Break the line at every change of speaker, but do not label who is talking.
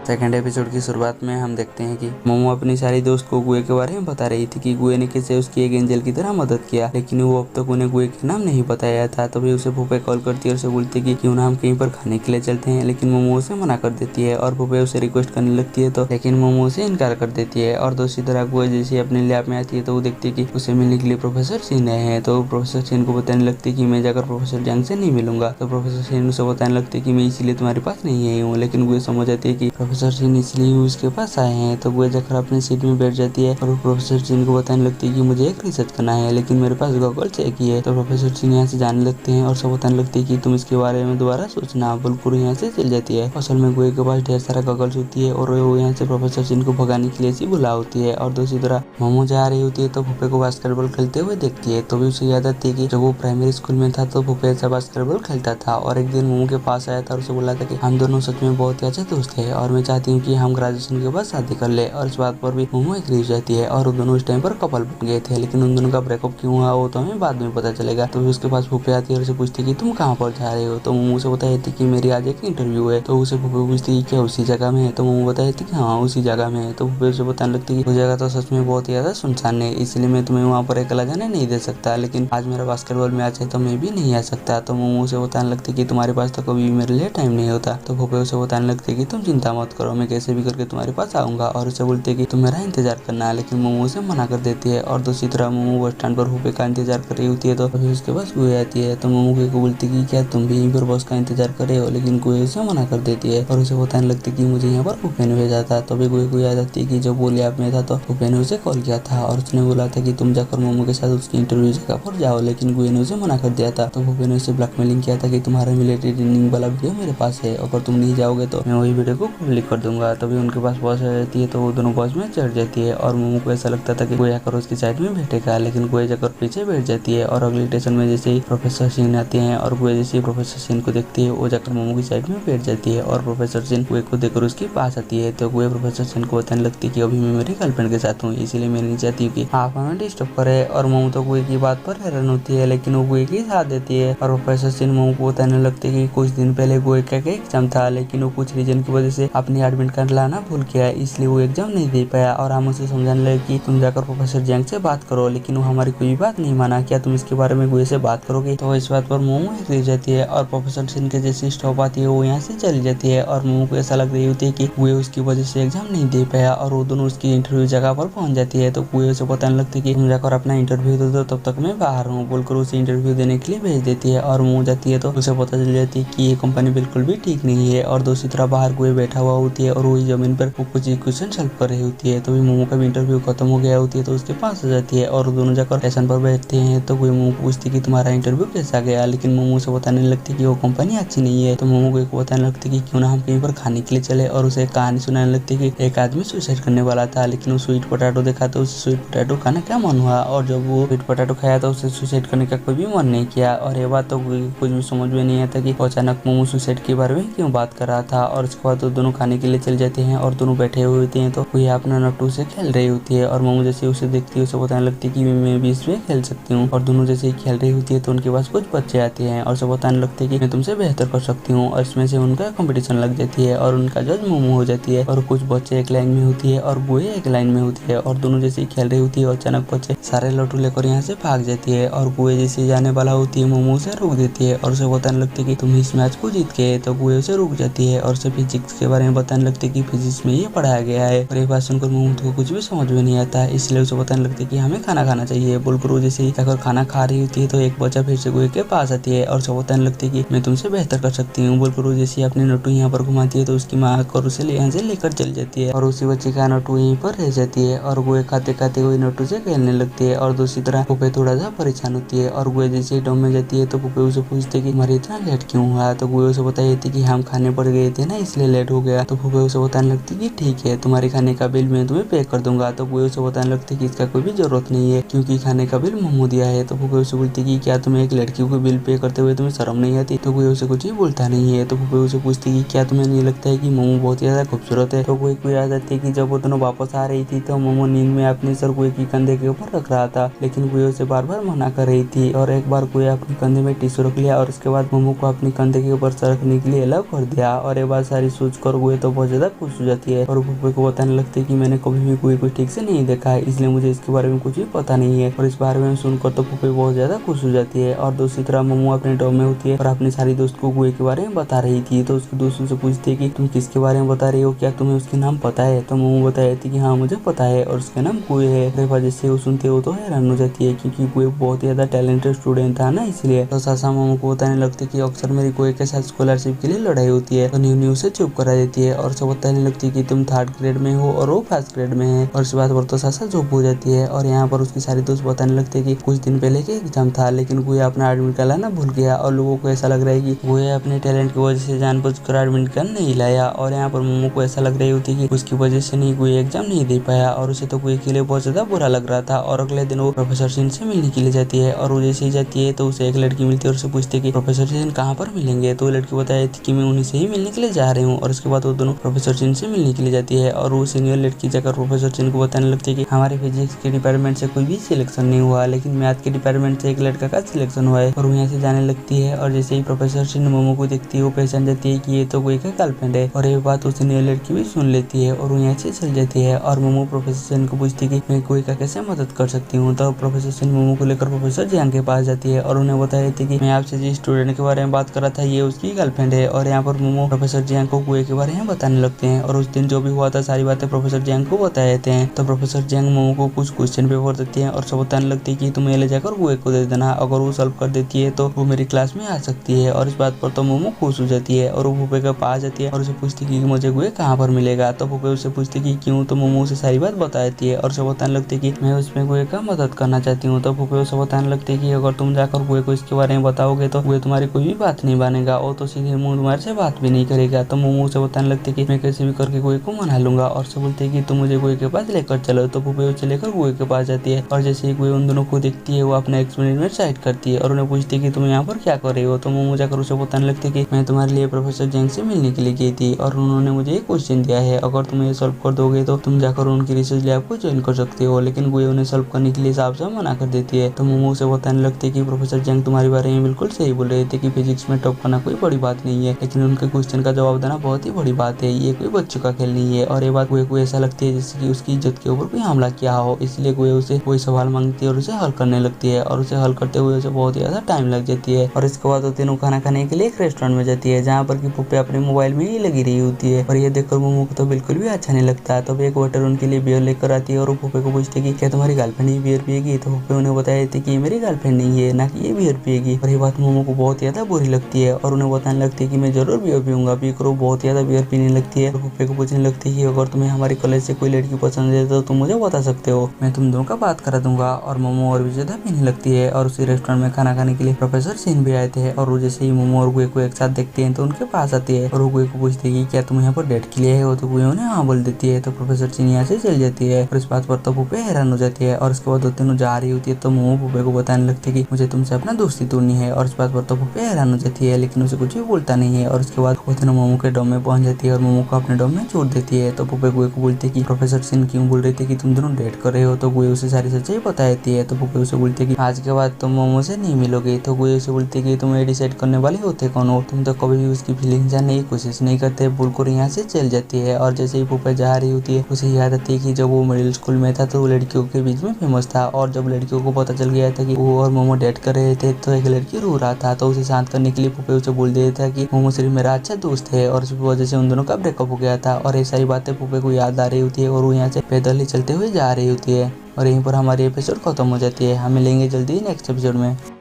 Second episode की शुरुआत में हम देखते हैं कि मोमो अपनी सारी दोस्त को गुए के बारे में बता रही थी कि गुए ने कैसे उसकी एक एंजल की तरह मदद किया, लेकिन वो अब तक उन्हें गुए का नाम नहीं बताया था। तभी उसे फूफे कॉल करती है और उसे बोलती है कि क्यों ना हम कहीं पर खाने के लिए चलते हैं, लेकिन मोमो उसे मना कर देती है और फूफे उसे रिक्वेस्ट करने लगती है तो लेकिन मोमो उसे इनकार कर देती है। और दूसरी तरह गुए जैसे अपने लैब में आती है तो वो देखती है कि उसे मिलने के लिए प्रोफेसर सिन आए हैं। तो प्रोफेसर सिन को बताने लगती है कि मैं जाकर प्रोफेसर जंग से नहीं मिलूंगा। तो प्रोफेसर सिन उसे बताने लगती है कि मैं इसीलिए तुम्हारे पास नहीं आई हूँ, लेकिन गुए समझ जाती है कि प्रोफेसर सिन इसलिए उसके पास आए हैं। तो गुए जाकर अपनी सीट में बैठ जाती है और प्रोफेसर सिन को बताने लगती है कि मुझे एक रिसर्च करना है, लेकिन मेरे पास गूगल चेक ही है। तो प्रोफेसर सिन यहाँ से जाने लगते हैं और सब बताने लगती है कि तुम इसके बारे में दोबारा सोचना। बुलकुर यहाँ से चल जाती है। असल में गुए के पास ढेर सारा गॉगल्स होती है और वो यहाँ से प्रोफेसर सिन को भगाने के लिए सी बुला होती है। और दूसरी तरह मोमो जा रही होती है तो फूफे को बास्केटबॉल खेलते हुए देखती है। तो भी उसे याद आती है कि जब वो प्राइमरी स्कूल में था तो फूफे ऐसा बास्केटबॉल खेलता था और एक दिन मोमो के पास आया था और उसे बोला था कि हम दोनों सच में बहुत ही अच्छे दोस्त हैं और मैं चाहती हूँ कि हम ग्रेजुएशन के बाद शादी कर ले। और इस बात पर भी मोमो एग्री हो जाती है और दोनों उस टाइम पर कपल बन गए थे, लेकिन उन दोनों का ब्रेकअप क्यों हुआ वो तो हमें बाद में पता चलेगा। तो उसके पास फूफे आती है और उसे पूछती है कि तुम कहाँ पर जा रहे हो। तो मोमो उसे बताई थी कि मेरी आज एक इंटरव्यू है। तो उसे फूफे पूछती है क्या उसी जगह में है। तो मोमो बताई थी कि हाँ उसी जगह में है। तो फूफे उसे बताने लगती है कि वो जगह तो सच में बहुत ही ज्यादा सुनसान है, इसलिए मैं तुम्हें वहाँ पर अकेला जाने नहीं दे सकता, लेकिन आज मेरा बास्केटबॉल मैच है तो मैं भी नहीं आ सकता। तो मोमो उसे बताने लगती है कि तुम्हारे पास तो कभी भी मेरे लिए टाइम नहीं होता। तो फूफे उसे बताने लगती है कि तुम चिंता मत करो, मैं कैसे भी करके तुम्हारे पास आऊंगा। और उसे बोलती है कि तुम मेरा इंतजार करना है, लेकिन मोमो उसे मना कर देती है। और दूसरी तरह मोमो बस स्टैंड पर फूफे का इंतजार कर रही होती है तो अभी उसके पास गुए आती है। तो मोमो को बोलती है कि क्या तुम भी यहीं पर बस का इंतजार कर रहे हो, लेकिन गुए उसे मना कर देती है और उसे बताने लगती है कि मुझे यहाँ पर फूफे ने भेजा था। तभी गुए को याद आती है कि जब वो लैब में था तो फूफे ने उसे कॉल किया था और उसने बोला था कि तुम जाकर मोमो के साथ उसकी इंटरव्यू जगह पर जाओ, लेकिन गुए ने उसे मना कर दिया था। तो फूफे ने उसे ब्लैकमेलिंग किया था कि तुम्हारा मिलिट्री ट्रेनिंग वाला वीडियो मेरे पास है, अगर तुम नहीं जाओगे तो मैं वही वीडियो को पब्लिक कर दूंगा। तभी उनके पास बस आ जाती है तो वो दोनों बस में चढ़ जाती है और मोमो को ऐसा लगता था कि गुए आकर उसकी साइड में बैठेगा, लेकिन गुए जाकर पीछे बैठ जाती है। और अगले स्टेशन में जैसे ही प्रोफेसर सिन आते हैं और गुए जैसे ही प्रोफेसर सिन को देखती है वो जाकर मोमो की साइड में बैठ जाती है और प्रोफेसर सिन गुए को देखकर उसके पास आती है। तो गुए प्रोफेसर सिन को बताने लगती है कि अभी मैं मेरी गर्लफ्रेंड के साथ हूँ, इसीलिए मैं नहीं चाहती हूँ कि आप हमें डिस्टर्ब करे। और मोमो तो गुए की बात पर हैरान होती है, लेकिन वो गुए की साथ देती है। और प्रोफेसर सिन मोमो को बताने लगते हैं कि कुछ दिन पहले गुए का एग्जाम था, लेकिन वो कुछ रीजन की वजह से अपनी एडमिट कार्ड लाना भूल गया, इसलिए वो एग्जाम नहीं दे पाया। और हम उसे समझाने लगे कि तुम जाकर प्रोफेसर जैंग से बात करो, लेकिन वो हमारी कोई बात नहीं माना। क्या तुम इसके बारे में गुए से बात करोगे। तो इस बात पर मोमो एग्री हो जाती है और प्रोफेसर सिन के जैसी स्टॉप आती है वो यहाँ से चली जाती है। और मोमो को ऐसा लग रही होती है कि गुए उसकी वजह से एग्जाम नहीं दे पाया और वो दोनों उसकी इंटरव्यू जगह पर पहुंच जाती है। तो गुए उसे बताने लगती है कि तुम जाकर अपना इंटरव्यू दे दो, तब तक मैं बाहर हूँ बोलकर उसे इंटरव्यू देने के लिए भेज देती है। और मोमो जाती है तो उसे पता चल जाती है कि ये कंपनी बिल्कुल भी ठीक नहीं है। और दूसरी तरफ बाहर गुए बैठा हुआ होती है और वही जमीन पर वो कुछ इक्वेशन सॉल्व कर रही होती है। तो मोमो का भी इंटरव्यू खत्म हो गया होती है तो उसके पास आ जाती है और दोनों जाकर स्टेशन पर बैठते हैं। तो गुए मोमो पूछती है कि तुम्हारा इंटरव्यू कैसा गया, लेकिन मोमो से बताने लगती है कि वो कंपनी अच्छी नहीं है। तो मोमो गुए को बताने लगती है कि क्यों ना हम कहीं पर खाने के लिए चले और उसे एक कहानी सुनाने लगती है कि एक आदमी सुसाइड करने वाला था, लेकिन वो स्वीट पोटैटो देखा तो उसे स्वीट पोटैटो खाने का मन हुआ और जब वो स्वीट पोटैटो खाया तो उसे सुसाइड करने का कोई भी मन नहीं किया। और ये बात तो कुछ भी समझ में नहीं आता कि अचानक मोमो सुसाइड के बारे में क्यों बात कर रहा था। और उसके बाद तो दोनों खाने के लिए चल जाते हैं और दोनों बैठे हुए होते हैं तो कोई अपना नट्टू से खेल रही होती है और मोमो जैसे उसे देखती है उसे बताने लगती है कि मैं भी इसमें खेल सकती हूँ। और दोनों जैसे ही खेल रही होती है तो उनके पास कुछ बच्चे आते हैं और उसे बताने लगते हैं कि मैं तुमसे बेहतर कर सकती हूँ। और इसमें से उनका कंपटीशन लग जाती है और उनका जज मोमो हो जाती है और कुछ बच्चे एक लाइन में होती है और गुए एक लाइन में होती है और दोनों जैसे ही खेल रही होती है और अचानक बच्चे सारे लट्टू लेकर यहाँ से भाग जाती है और गुए जैसे जाने वाला होती है मोमो उसे रोक देती है और उसे बताने लगती है कि तुम इस मैच को जीत गए। तो गुए उसे रुक जाती है और उसे फिजिक्स के बारे में बताने लगती है कि फिजिक्स में ये पढ़ाया गया है। और ये बात सुनकर मोमो को कुछ भी समझ में नहीं आता है, इसलिए उसे बताने लगती है कि हमें खाना खाना चाहिए बोलकर वो जैसे ही जाकर खाना खा रही होती है तो एक बच्चा फिर से गुए के पास आती है और उसे बताने लगती है कि मैं तुमसे बेहतर कर सकती हूँ बोलकर वो जैसे अपने नट्टू यहाँ पर घुमाती है तो उसकी माँ आकर उसे यहाँ से लेकर चल जाती है और उसी बच्चे का नट्टू यहीं पर रह जाती है और गुए खाते खाते हुए नट्टू से खेलने लगती है। और दूसरी तरह फूफे थोड़ा सा परेशान होती है और गुए जैसे डॉम में जाती है तो फूफे उसे पूछते कि तुम्हारे इतना लेट क्यों हुआ। तो गुए उसे बताई थी कि हम खाने पर गए थे ना इसलिए लेट हो गया। तो फूफे उसे बताने लगती कि ठीक है तुम्हारे खाने का बिल मैं तुम्हें पे कर दूंगा। तो गुए उसे बताने लगती कि इसका कोई भी जरूरत नहीं है क्योंकि खाने का बिल मोमो दिया है। तो फूफे उसे बोलती कि क्या तुम्हें एक लड़की को बिल पे करते हुए तुम्हें शर्म नहीं आती। तो गुए उसे कुछ भी बोलता नहीं है। तो फूफे उसे पूछती कि क्या तुम्हें नहीं लगता है कि मोमो बहुत ज्यादा खूबसूरत है। तो गुए को याद आती है कि जब वो दोनों वापस आ रही थी तो मोमो नींद में अपने सर गुए की कंधे के ऊपर रख रहा था, लेकिन गुए उसे बार बार मना कर रही थी। और एक बार गुए अपने कंधे में टिश्यू रख लिया और उसके बाद मोमो को अपने कंधे के ऊपर सर रखने के लिए अलाउ कर दिया। और ये बात सारी सोच कर गुए गुए तो बहुत ज्यादा खुश हो जाती है और फूफे को बताने लगती है कि मैंने कभी भी गुए को ठीक से नहीं देखा है, इसलिए मुझे इसके बारे में कुछ भी पता नहीं है। और इस बारे में सुनकर तो फूफे बहुत ज्यादा खुश हो जाती है। और दूसरी तरफ मोमो अपने डॉम में होती है और अपनी सारी दोस्त को गुए के बारे में बता रही थी। तो उसकी दोस्त उनसे पूछती है कि तुम किसके बारे में बता रही हो, क्या तुम्हें उसके नाम पता है? तो मोमो बताई थी कि हाँ मुझे पता है और उसका नाम गुए है। जैसे वो सुनते हो तो हैरान हो जाती है क्योंकि गुए बहुत ही ज्यादा टैलेंटेड स्टूडेंट था ना, इसलिए। तो सासा मोमो को बताने लगती है कि अक्सर मेरी गुए के साथ स्कॉलरशिप के लिए लड़ाई होती है। तो न्यू उसे चुप करा देती है और उसे बताने लगती है कि तुम 3rd ग्रेड में हो और वो 1st ग्रेड में है। और इस बात पर तो सासा चुप हो जाती है। और यहाँ पर उसकी सारी दोस्त बताने लगते है कि कुछ दिन पहले के एग्जाम था लेकिन गुए अपना एडमिट कार्ड लाना भूल गया और लोगों को ऐसा लग रहा है कि गुए अपने टैलेंट की वजह से जानबूझकर एडमिट कार्ड नहीं लाया। और यहाँ पर मोमो को ऐसा लग रही होती है कि उसकी वजह से नहीं गुए एग्जाम नहीं दे पाया और उसे तो गुए के लिए बहुत ज्यादा बुरा लग रहा था। और अगले दिन वो प्रोफेसर सिन से मिलने के लिए जाती है और वो जैसे ही जाती है तो उसे एक लड़की मिलती है और उसे पूछती है कि प्रोफेसर सिन कहाँ पर मिलेंगे। तो वो लड़की बताई थी कि मैं उन्हीं से ही मिलने के लिए जा रही हूँ। और उसके बाद वो दोनों प्रोफेसर सिन से मिलने के लिए जाती है और वो सीनियर लड़की जाकर प्रोफेसर सिन को बताने लगती है कि हमारे फिजिक्स के डिपार्टमेंट से कोई भी सिलेक्शन नहीं हुआ लेकिन मैथ के डिपार्टमेंट से एक लड़का का सिलेक्शन हुआ है। और वो यहाँ से जाने लगती है और जैसे ही प्रोफेसर सिन मोमो को देखती है वो पहचान जाती है कि ये तो गुए का गर्लफ्रेंड है। और ये बात उस सीनियर लड़की भी सुन लेती है और वो यहाँ से चल जाती है। और मोमो प्रोफेसर सिन को पूछती है कि मैं गुए का कैसे मदद कर सकती हूँ। तो प्रोफेसर सिन मोमो को लेकर प्रोफेसर जियांग के पास जाती है और उन्हें बताया थी कि मैं आपसे जिस स्टूडेंट के बारे में बात कर रहा था ये उसकी गर्लफ्रेंड है। और यहाँ पर मोमो प्रोफेसर जियांग को गुए के बारे में बताने लगते हैं और उस दिन जो भी हुआ था सारी बातें प्रोफेसर जियांग को बता देते हैं। तो प्रोफेसर जियांग मोमो को कुछ क्वेश्चन पेपर देती है और सब बताने लगती है कि तुम ये ले जाकर गुए को दे देना, अगर वो सॉल्व कर देती है तो वो मेरी क्लास में आ सकती है। और इस बात पर तो मोमो खुश हो जाती है और वो फूफे के पास जाती है और उसे पूछती है कि मुझे गुए कहाँ पर मिलेगा। तो फूफे उससे पूछती है कि क्यों। तो मोमो उसे सारी बात बता देती है और उसे बताने लगती है कि मैं उसमें गुए का मदद करना चाहती हूँ। तो फूफे उसे बताने लगती है कि अगर तुम जाकर गुए को इसके बारे में बताओगे तो गुए तुम्हारी कोई भी बात नहीं मानेगा और तो सीधे मुंह तुम्हारे से बात भी नहीं करेगा। तो मोमो उसे बताने लगती है कि मैं कैसे भी करके गुए को मना लूंगा और से बोलती है कि तुम मुझे गुए के पास लेकर चलो। तो फूफे उसे लेकर गुए के पास जाती है और जैसे ही गुए उन दोनों को देखती है वो अपना एक्सपेरिमेंट साइड करती है और उन्हें पूछती है कि तुम यहाँ पर क्या कर रही हो। तो मोमो जाकर उसे बताने लगती है कि मैं तुम्हारे लिए प्रोफेसर जियांग से मिलने के लिए गई थी और उन्होंने मुझे एक क्वेश्चन दिया है, अगर तुम ये सॉल्व कर दोगे तो तुम जाकर उनकी रिसर्च लैब को ज्वाइन कर सकते हो। लेकिन गुए उन्हें सॉल्व करने के लिए साफ साफ मना कर देती है। तो मोमो उसे बताने लगती है कि प्रोफेसर जियांग तुम्हारे बारे में बिल्कुल सही बोल रहे थे कि फिजिक्स में टॉप करना कोई बड़ी बात नहीं है, लेकिन उनके क्वेश्चन का जवाब देना बहुत ही बड़ी बात है, ये कोई बच्चों का खेल नहीं है। और ये बात गुए को ऐसा लगती है जैसे कि उसकी इज्जत के ऊपर कोई हमला किया हो, इसलिए गुए उसे कोई सवाल मांगती है और उसे हल करने लगती है और उसे हल करते हुए उसे बहुत ही ज्यादा टाइम लग जाती है। और इसके बाद वो तीनों खाना खाने के लिए एक रेस्टोरेंट में जाती है जहाँ पर की पुप्पे अपने मोबाइल में ही लगी रही होती है। और ये देखकर मोमो को तो बिल्कुल भी अच्छा नहीं लगता। तब एक वेटर उनके लिए बियर लेकर आती है और वो पुप्पे को पूछती है कि क्या तुम्हारी गर्लफ्रेंड ही बियर पिएगी। तो पुप्पे उन्हें बताया थी कि मेरी गर्लफ्रेंड नहीं है, ना कि ये बियर पिएगी। और ये बात मोमो को बहुत ज्यादा बुरी लगती है और उन्हें बताने लगती है कि मैं जरूर बियर पीऊंगा। पी कर वो बहुत ज्यादा बियर पीने लगती है और पुप्पे को पूछने लगती है कि अगर तुम्हें हमारे कॉलेज से कोई लड़की पसंद है तो तुम मुझे बता सकते हो, मैं तुम दोनों का बात करा दूंगा। और मोमो और भी ज्यादा पीने लगती है और उसी रेस्टोरेंट में खाना खाने के लिए प्रोफेसर सिन भी आए थे और वो जैसे ही मोमो और गुए को एक साथ देखते हैं तो उनके पास आती है और वो गुए को पूछती है कि क्या तुम यहाँ पर डेट के लिए हो। तो गुए उन्हें हाँ बोल देती है। तो प्रोफेसर सिन यहाँ से चल जाती है और इस बात पर तो पुप्पे हैरान हो जाती है। और उसके बाद वो तीनों जा रही होती है तो मोमो पुप्पे को बताने लगती है कि मुझे तुमसे अपना दोस्ती तोड़नी है। और इस बात पर तो पुप्पे हैरान हो जाती है लेकिन उसे कुछ भी बोलता नहीं है। और उसके बाद वो तीनों मोमो के डोम में पहुंच जाती है और मोमो को अपने डोम में छोड़ देती है। तो पुप्पे गुए को बोलती है कि प्रोफेसर सिन क्यों बोल रही थी कि तुम दोनों डेट कर रहे हो। तो गुए उसे सारी सच्चाई बता देती है। तो पुप्पे उसे बोलती है कि आज के बाद तुम मोमो से नहीं मिलोगे। तो गुए उसे बोलती है कि तुम ये डिसाइड करने वाले होते कौन हो, तुम तो कभी भी उसकी फीलिंग जानने की कोशिश नहीं करते। बोलकर यहाँ से चल जाती है। और जैसे ही पुप्पे जा रही होती है उसे याद आती है कि जब वो मिडिल स्कूल में था तो वो लड़कियों के बीच में फेमस था और जब लड़कियों को पता चल गया था कि वो और मोमो डेट कर रहे थे तो एक लड़की रो रहा था। तो उसे शांत करने के लिए पुप्पे उसे बोल दिया था कि मोमो सिर्फ मेरा अच्छा दोस्त है और इस वजह से उन दोनों का ब्रेकअप हो गया था। और ये सारी बातें पुप्पे को याद आ रही होती है और वो यहाँ से पैदल ही चलते हुए जा रही होती है। और यहीं पर हमारी एपिसोड खत्म हो जाती है। हमें लेंगे जल्दी नेक्स्ट एपिसोड में।